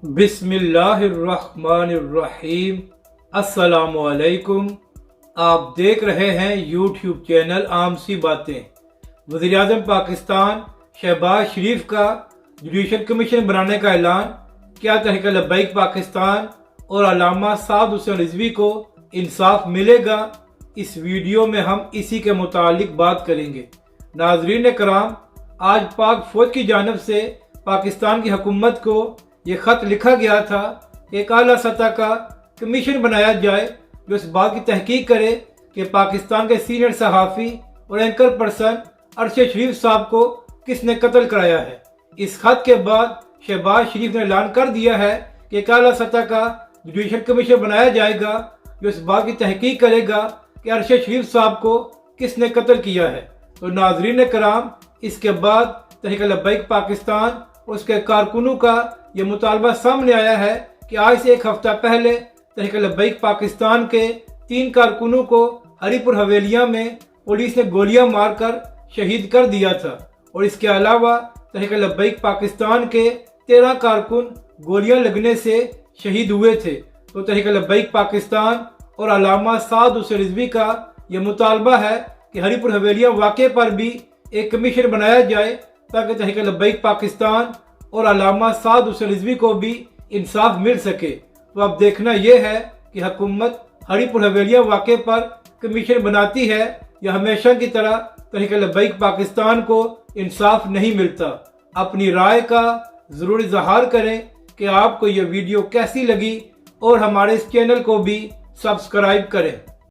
بسم اللہ الرحمن الرحیم۔ السلام علیکم۔ آپ دیکھ رہے ہیں یوٹیوب چینل عام سی باتیں۔ وزیر اعظم پاکستان شہباز شریف کا جوڈیشل کمیشن بنانے کا اعلان۔ کیا تحریک لبیک پاکستان اور علامہ سعد حسین رضوی کو انصاف ملے گا؟ اس ویڈیو میں ہم اسی کے متعلق بات کریں گے۔ ناظرین کرام، آج پاک فوج کی جانب سے پاکستان کی حکومت کو یہ خط لکھا گیا تھا کہ ایک اعلیٰ سطح کا کمیشن بنایا جائے جو اس بات کی تحقیق کرے کہ پاکستان کے سینئر صحافی اور اینکر پرسن ارشد شریف صاحب کو کس نے قتل کرایا ہے۔ اس خط کے بعد شہباز شریف نے اعلان کر دیا ہے کہ ایک اعلیٰ سطح کا جوڈیشل کمیشن بنایا جائے گا جو اس بات کی تحقیق کرے گا کہ ارشد شریف صاحب کو کس نے قتل کیا ہے۔ تو ناظرین کرام، اس کے بعد تحریک لبیک پاکستان اور اس کے کارکنوں کا یہ مطالبہ سامنے آیا ہے کہ آج سے ایک ہفتہ پہلے تحریک لبیک پاکستان کے 3 کارکنوں کو ہری پور حویلیہ میں پولیس نے گولیاں مار کر شہید کر دیا تھا، اور اس کے علاوہ تحریک لبیک پاکستان کے 13 کارکن گولیاں لگنے سے شہید ہوئے تھے۔ تو تحریک لبیک پاکستان اور علامہ سعد حسین رضوی کا یہ مطالبہ ہے کہ ہری پور حویلیہ واقعے پر بھی ایک کمیشن بنایا جائے تاکہ تحریک لبیک پاکستان اور علامہ سعد حسین رضوی کو بھی انصاف مل سکے۔ تو اب دیکھنا یہ ہے کہ حکومت ہری پور حویلیہ واقعے پر کمیشن بناتی ہے یا ہمیشہ کی طرح تحریک لبیک پاکستان کو انصاف نہیں ملتا۔ اپنی رائے کا ضرور اظہار کریں کہ آپ کو یہ ویڈیو کیسی لگی، اور ہمارے اس چینل کو بھی سبسکرائب کریں۔